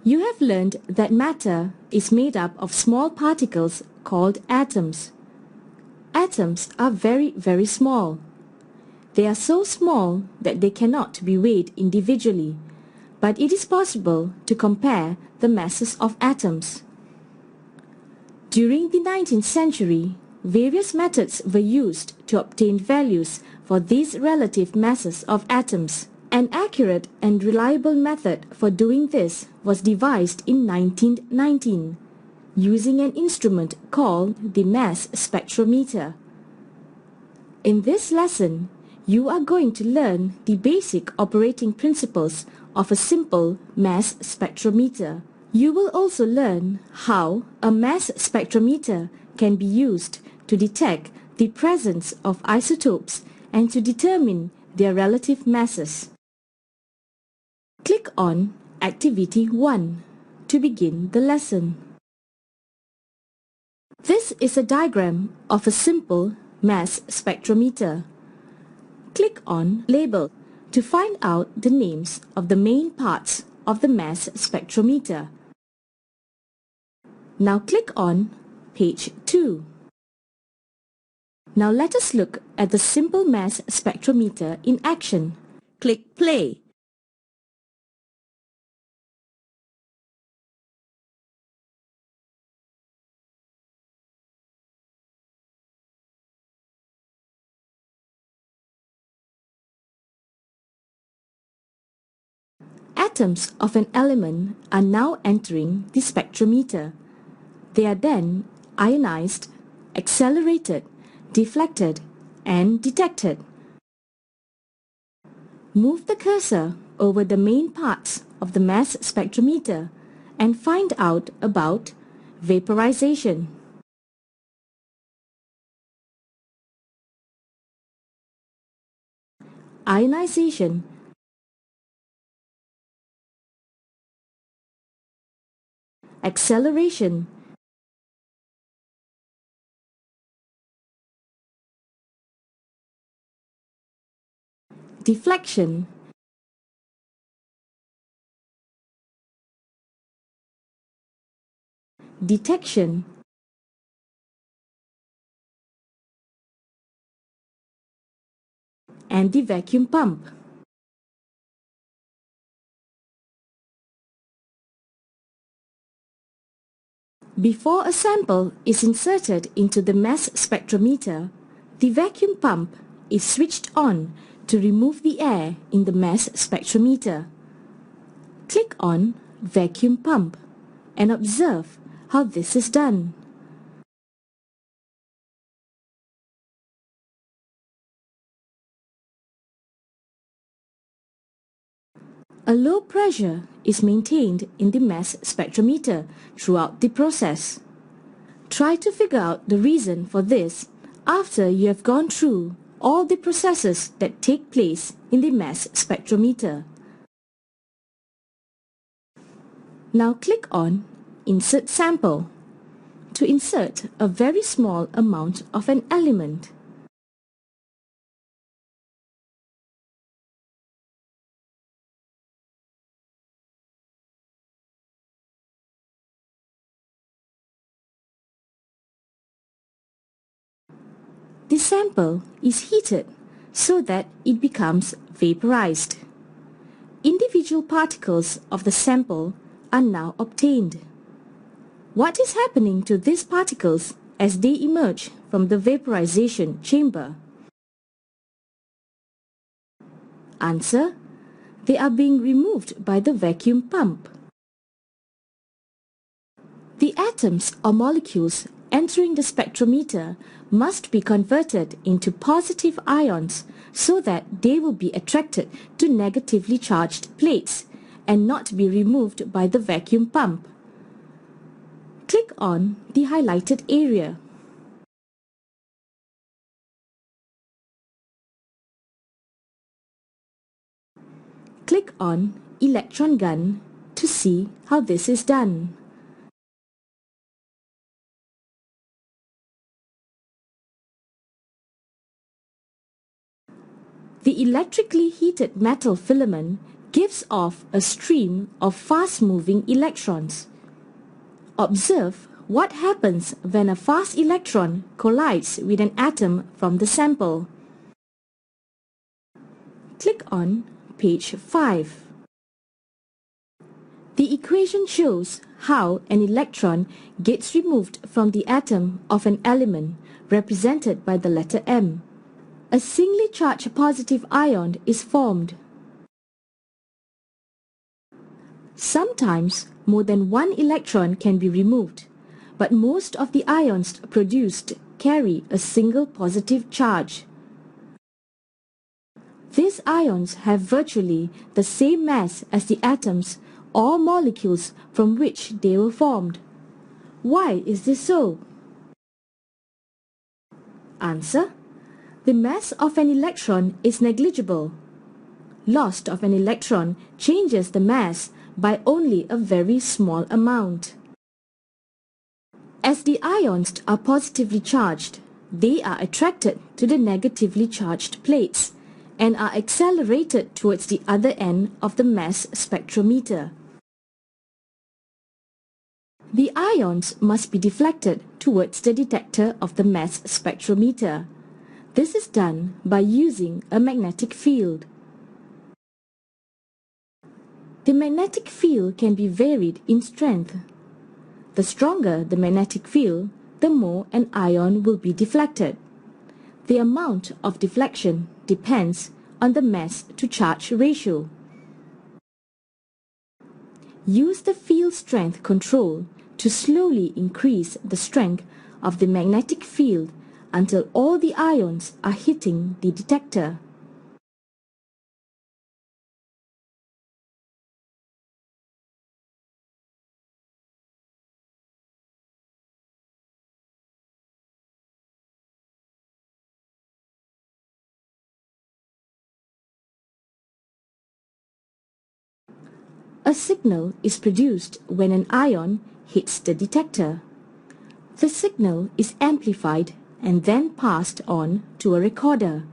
You have learned that matter is made up of small particles called atoms. Atoms are very, very small. They are so small that they cannot be weighed individually, but it is possible to compare the masses of atoms. During the 19th century, various methods were used to obtain values for these relative masses of atoms. An accurate and reliable method for doing this was devised in 1919, using an instrument called the Mass Spectrometer. In this lesson, you are going to learn the basic operating principles of a simple mass spectrometer. You will also learn how a mass spectrometer can be used to detect the presence of isotopes and to determine their relative masses. Click on Activity 1 to begin the lesson. This is a diagram of a simple mass spectrometer. Click on Label to find out the names of the main parts of the mass spectrometer. Now click on Page 2. Now let us look at the simple mass spectrometer in action. Click Play. Atoms of an element are now entering the spectrometer. They are then ionized, accelerated, deflected, and detected. Move the cursor over the main parts of the mass spectrometer and find out about vaporization, ionization, acceleration, deflection, detection, and the vacuum pump. Before a sample is inserted into the mass spectrometer, the vacuum pump is switched on to remove the air in the mass spectrometer. Click on Vacuum Pump and observe how this is done. A low pressure is maintained in the mass spectrometer throughout the process. Try to figure out the reason for this after you have gone through all the processes that take place in the mass spectrometer. Now click on Insert Sample to insert a very small amount of an element. The sample is heated so that it becomes vaporized. Individual particles of the sample are now obtained. What is happening to these particles as they emerge from the vaporization chamber? Answer: they are being removed by the vacuum pump. The atoms or molecules entering the spectrometer must be converted into positive ions so that they will be attracted to negatively charged plates and not be removed by the vacuum pump. Click on the highlighted area. Click on Electron Gun to see how this is done. The electrically heated metal filament gives off a stream of fast-moving electrons. Observe what happens when a fast electron collides with an atom from the sample. Click on page 5. The equation shows how an electron gets removed from the atom of an element represented by the letter M. A singly charged positive ion is formed. Sometimes more than one electron can be removed, but most of the ions produced carry a single positive charge. These ions have virtually the same mass as the atoms or molecules from which they were formed. Why is this so? Answer: the mass of an electron is negligible. Loss of an electron changes the mass by only a very small amount. As the ions are positively charged, they are attracted to the negatively charged plates and are accelerated towards the other end of the mass spectrometer. The ions must be deflected towards the detector of the mass spectrometer. This is done by using a magnetic field. The magnetic field can be varied in strength. The stronger the magnetic field, the more an ion will be deflected. The amount of deflection depends on the mass to charge ratio. Use the field strength control to slowly increase the strength of the magnetic field until all the ions are hitting the detector. A signal is produced when an ion hits the detector. The signal is amplified and then passed on to a recorder.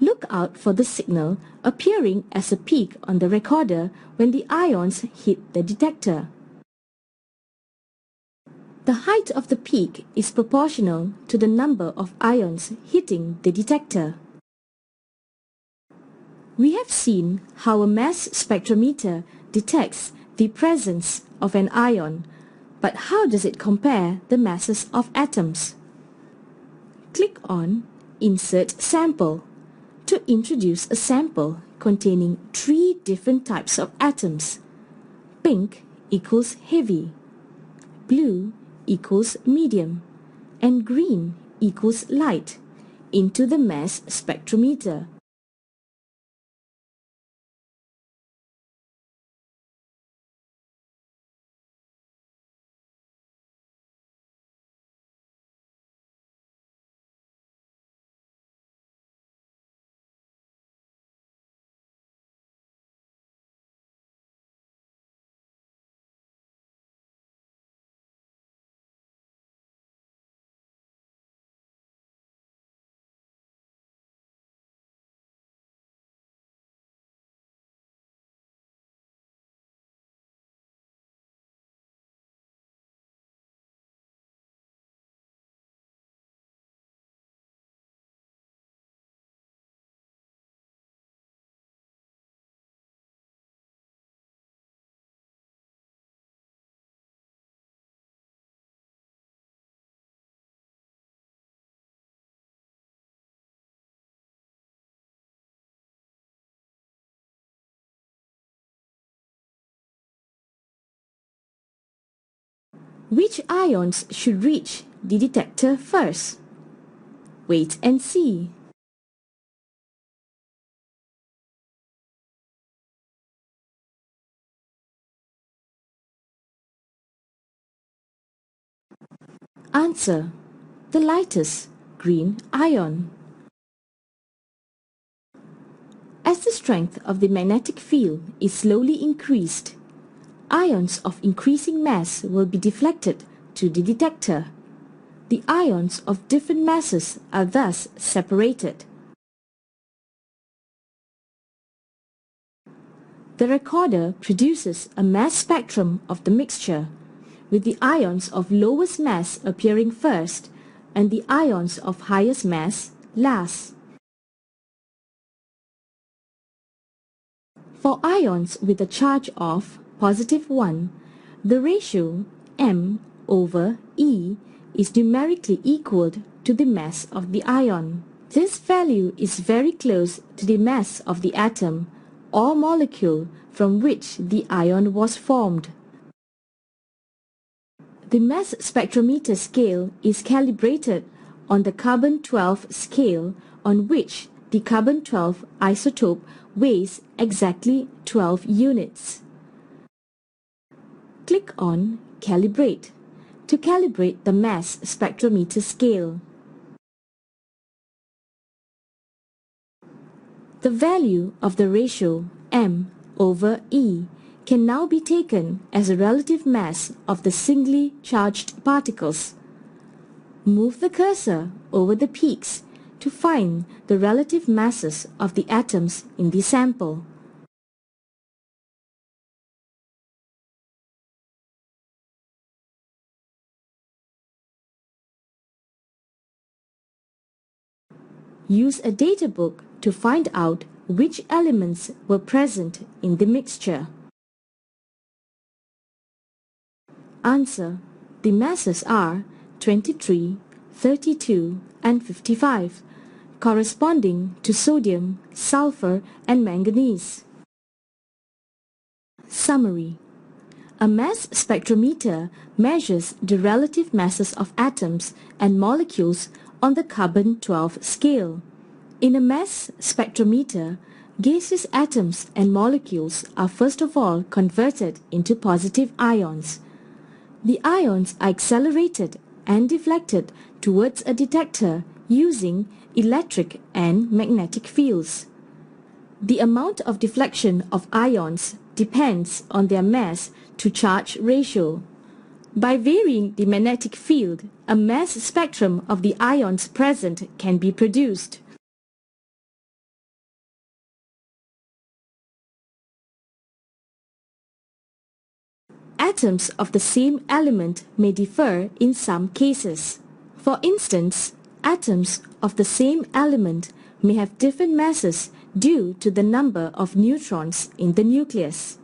Look out for the signal appearing as a peak on the recorder when the ions hit the detector. The height of the peak is proportional to the number of ions hitting the detector. We have seen how a mass spectrometer detects the presence of an ion, but how does it compare the masses of atoms? Click on Insert Sample to introduce a sample containing 3 different types of atoms. Pink equals heavy, blue equals medium, and green equals light into the mass spectrometer. Which ions should reach the detector first? Wait and see. Answer: the lightest, green ion. As the strength of the magnetic field is slowly increased, ions of increasing mass will be deflected to the detector. The ions of different masses are thus separated. The recorder produces a mass spectrum of the mixture, with the ions of lowest mass appearing first and the ions of highest mass last. For ions with a charge of +1, the ratio m/e is numerically equal to the mass of the ion. This value is very close to the mass of the atom or molecule from which the ion was formed. The mass spectrometer scale is calibrated on the carbon-12 scale, on which the carbon-12 isotope weighs exactly 12 units. Click on Calibrate to calibrate the mass spectrometer scale. The value of the ratio m/e can now be taken as a relative mass of the singly charged particles. Move the cursor over the peaks to find the relative masses of the atoms in the sample. Use a data book to find out which elements were present in the mixture. Answer: the masses are 23, 32 and 55, corresponding to sodium, sulfur and manganese. Summary: a mass spectrometer measures the relative masses of atoms and molecules on the carbon-12 scale. In a mass spectrometer, gaseous atoms and molecules are first of all converted into positive ions. The ions are accelerated and deflected towards a detector using electric and magnetic fields. The amount of deflection of ions depends on their mass to charge ratio. By varying the magnetic field, a mass spectrum of the ions present can be produced. Atoms of the same element may differ in some cases. For instance, atoms of the same element may have different masses due to the number of neutrons in the nucleus.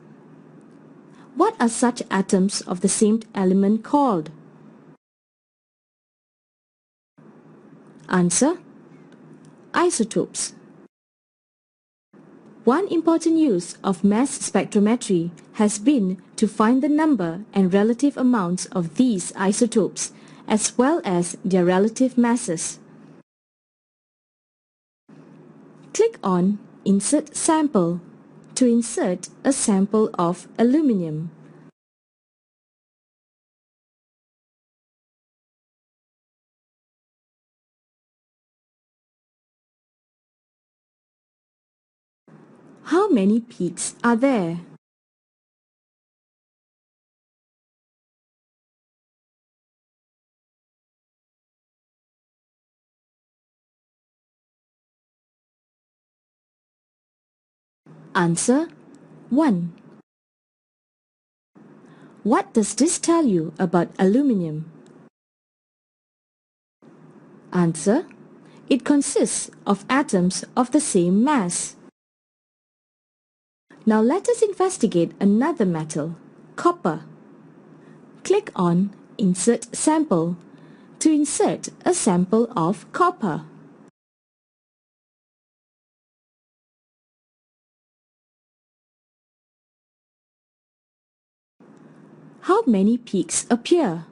What are such atoms of the same element called? Answer: isotopes. One important use of mass spectrometry has been to find the number and relative amounts of these isotopes, as well as their relative masses. Click on Insert Sample to insert a sample of aluminium. How many peaks are there? Answer: 1. What does this tell you about aluminium? Answer: it consists of atoms of the same mass. Now let us investigate another metal, copper. Click on Insert Sample to insert a sample of copper. How many peaks appear?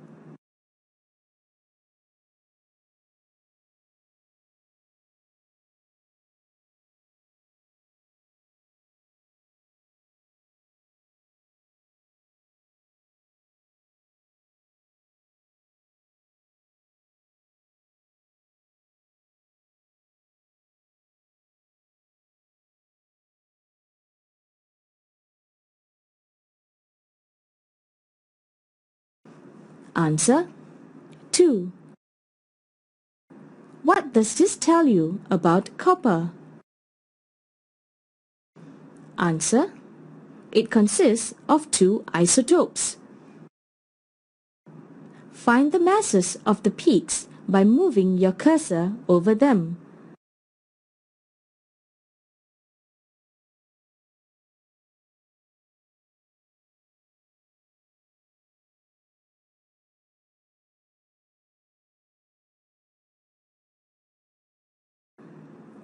Answer: 2. What does this tell you about copper? Answer: it consists of two isotopes. Find the masses of the peaks by moving your cursor over them.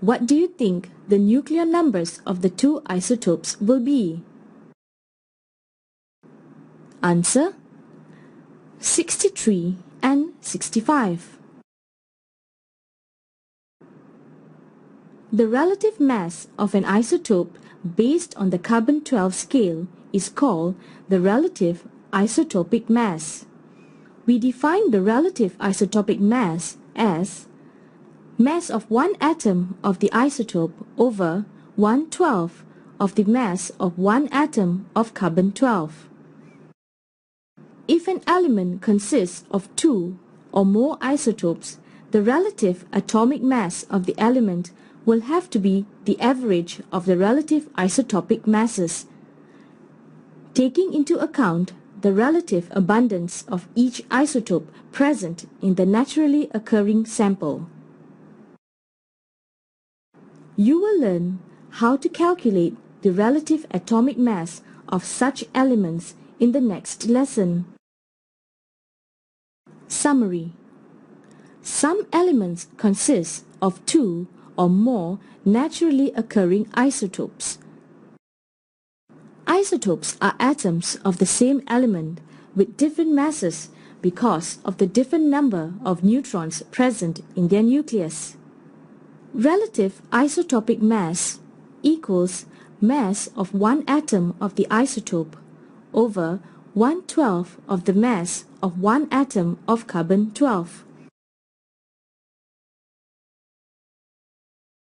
What do you think the nuclear numbers of the two isotopes will be? Answer: 63 and 65. The relative mass of an isotope based on the carbon-12 scale is called the relative isotopic mass. We define the relative isotopic mass as mass of one atom of the isotope over 1/12 of the mass of one atom of carbon-12. If an element consists of two or more isotopes, the relative atomic mass of the element will have to be the average of the relative isotopic masses, taking into account the relative abundance of each isotope present in the naturally occurring sample. You will learn how to calculate the relative atomic mass of such elements in the next lesson. Summary: some elements consist of two or more naturally occurring isotopes. Isotopes are atoms of the same element with different masses because of the different number of neutrons present in their nucleus. Relative isotopic mass equals mass of one atom of the isotope over 1/12 of the mass of one atom of carbon-12.